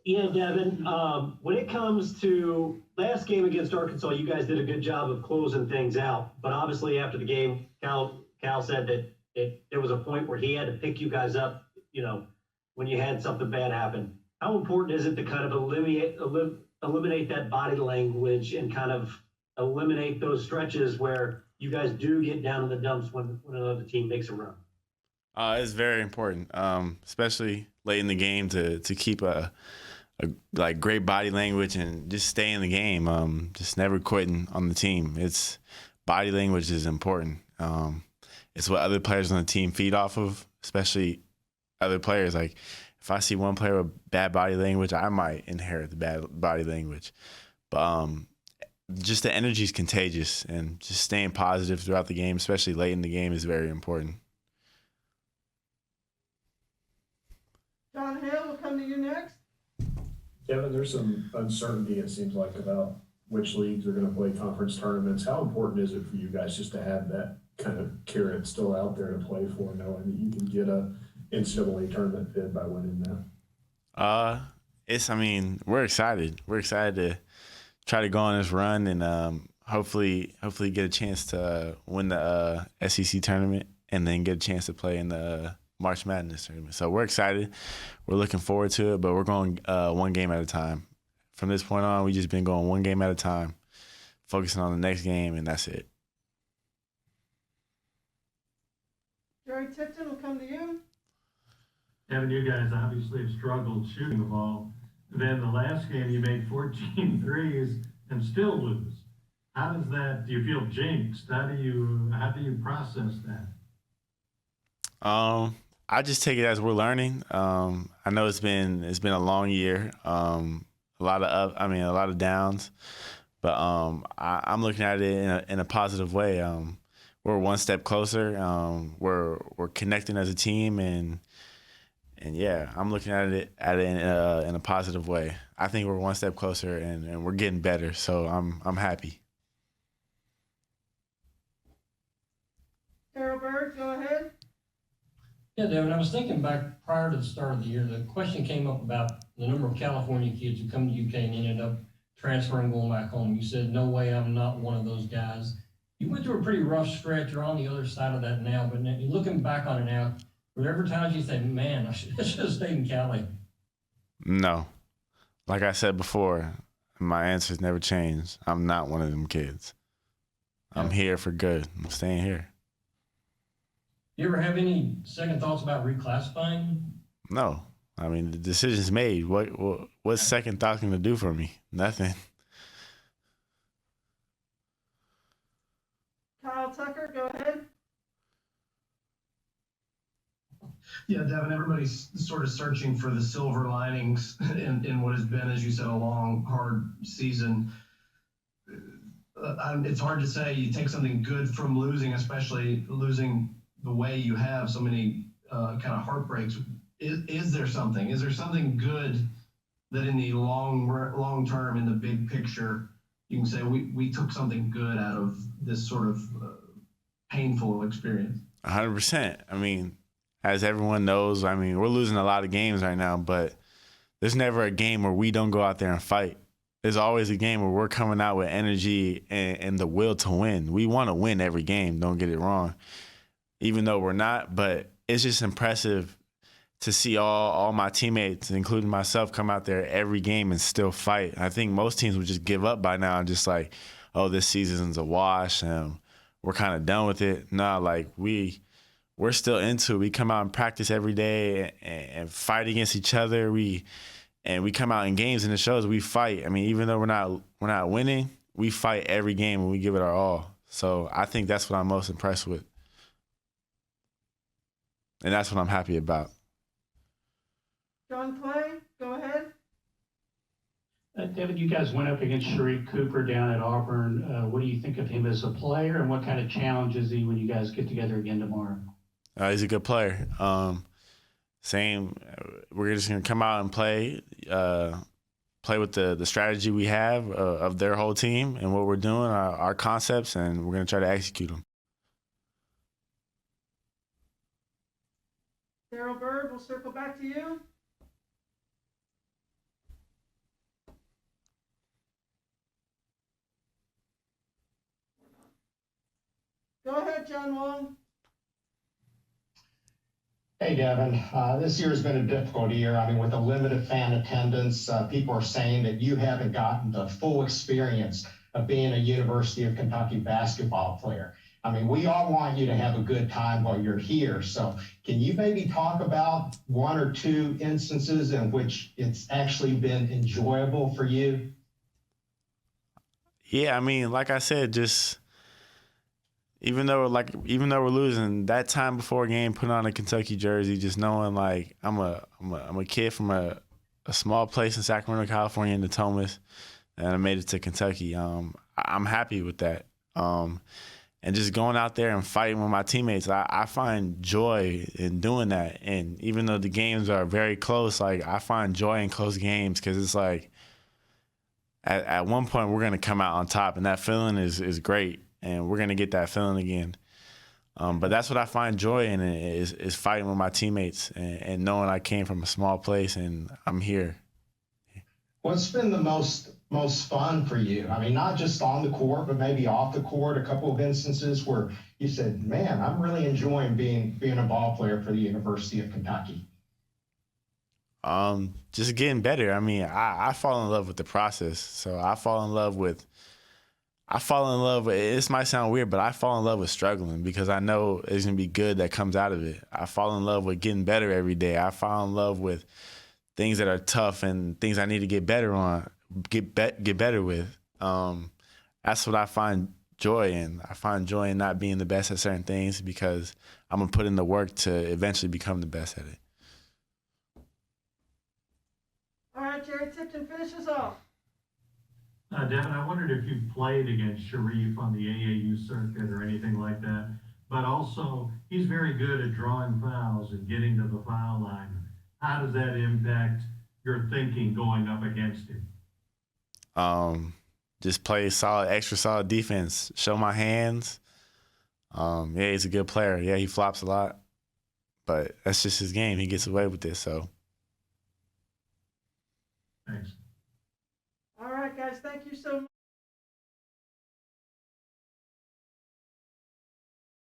Yeah, Devin, when it comes to last game against Arkansas, you guys did a good job of closing things out. But obviously, after the game, Cal said that there was a point where he had to pick you guys up, when you had something bad happen. How important is it to kind of eliminate that body language and kind of eliminate those stretches where you guys do get down in the dumps when another team makes a run? It's very important, especially late in the game to keep a like great body language and just stay in the game. Just never quitting on the team. It's body language is important. It's what other players on the team feed off of, especially other players. Like if I see one player with bad body language, I might inherit the bad body language. But just the energy is contagious, and just staying positive throughout the game, especially late in the game, is very important. John Hale will come to you next. Devin, there's some uncertainty, it seems like, about which leagues are going to play conference tournaments. How important is it for you guys just to have that kind of carrot still out there to play for, knowing that you can get a NCAA tournament bid by winning that? We're excited. We're excited to try to go on this run and hopefully get a chance to win the SEC tournament and then get a chance to play in the March Madness tournament. So we're excited. We're looking forward to it, but we're going one game at a time. From this point on, we've just been going one game at a time, focusing on the next game, and that's it. Jerry Tipton will come to you. Devin, you guys obviously have struggled shooting the ball. Then the last game you made 14 threes and still lose. How does that, do you feel jinxed? How do you process that? I just take it as we're learning. I know it's been a long year. A lot of downs, but I'm looking at it in a positive way. We're one step closer. We're connecting as a team, and yeah, I'm looking at it in a positive way. I think we're one step closer, and we're getting better. So I'm happy. Carol Bird, go ahead. Yeah, Devin, I was thinking back prior to the start of the year, the question came up about the number of California kids who come to UK and ended up transferring, going back home. You said, no way, I'm not one of those guys. You went through a pretty rough stretch. You're on the other side of that now, but now, looking back on it now, were there ever times you think, man, I should have stayed in Cali? No. Like I said before, my answers never changed. I'm not one of them kids. I'm here for good. I'm staying here. You ever have any second thoughts about reclassifying? No. I mean, the decision's made. What's second thought going to do for me? Nothing. Kyle Tucker, go ahead. Yeah, Devin, everybody's sort of searching for the silver linings in what has been, as you said, a long, hard season. It's hard to say you take something good from losing, especially losing the way you have so many kind of heartbreaks. Is there something? Is there something good that in the long term, in the big picture, you can say we took something good out of this sort of painful experience? 100%. I mean, as everyone knows, I mean, we're losing a lot of games right now, but there's never a game where we don't go out there and fight. There's always a game where we're coming out with energy and the will to win. We want to win every game, don't get it wrong, even though we're not, but it's just impressive to see all my teammates, including myself, come out there every game and still fight. I think most teams would just give up by now and just like, oh, this season's a wash, and we're kind of done with it. No, like we're still into it. We come out and practice every day and fight against each other. We come out in games and it shows we fight. I mean, even though we're not winning, we fight every game and we give it our all. So I think that's what I'm most impressed with. And that's what I'm happy about. John Clay, go ahead. Devin, you guys went up against Shareef Cooper down at Auburn. What do you think of him as a player, and what kind of challenge is he when you guys get together again tomorrow? He's a good player. We're just gonna come out and play with the strategy we have of their whole team and what we're doing, our concepts, and we're gonna try to execute them. Daryl Bird, we'll circle back to you. Go ahead, John Wong. Hey, Devin. This year has been a difficult year. I mean, with a limited fan attendance, people are saying that you haven't gotten the full experience of being a University of Kentucky basketball player. I mean, we all want you to have a good time while you're here. So can you maybe talk about one or two instances in which it's actually been enjoyable for you? Yeah, I mean, like I said, just even though we're losing, that time before a game, putting on a Kentucky jersey, just knowing like I'm a kid from a small place in Sacramento, California, in the Thomas, and I made it to Kentucky. I'm happy with that. And just going out there and fighting with my teammates, I find joy in doing that. And even though the games are very close, like I find joy in close games because it's like at one point we're gonna come out on top, and that feeling is great, and we're gonna get that feeling again. But that's what I find joy in is fighting with my teammates and knowing I came from a small place and I'm here. What's been the most fun for you? I mean, not just on the court, but maybe off the court, a couple of instances where you said, man, I'm really enjoying being a ball player for the University of Kentucky. Just getting better. I mean, I fall in love with the process. So I fall in love with, this might sound weird, but I fall in love with struggling because I know there's going to be good that comes out of it. I fall in love with getting better every day. I fall in love with things that are tough and things I need to get better on, get better with. That's what I find joy in. I find joy in not being the best at certain things because I'm going to put in the work to eventually become the best at it. All right, Jerry Tipton, finish us off. Devin, I wondered if you played against Sharif on the AAU circuit or anything like that, but also he's very good at drawing fouls and getting to the foul line. How does that impact your thinking going up against him? Just play extra solid defense, show my hands. Yeah, he's a good player. Yeah, he flops a lot, but that's just his game. He gets away with it, so. Thanks. All right, guys, thank you so much.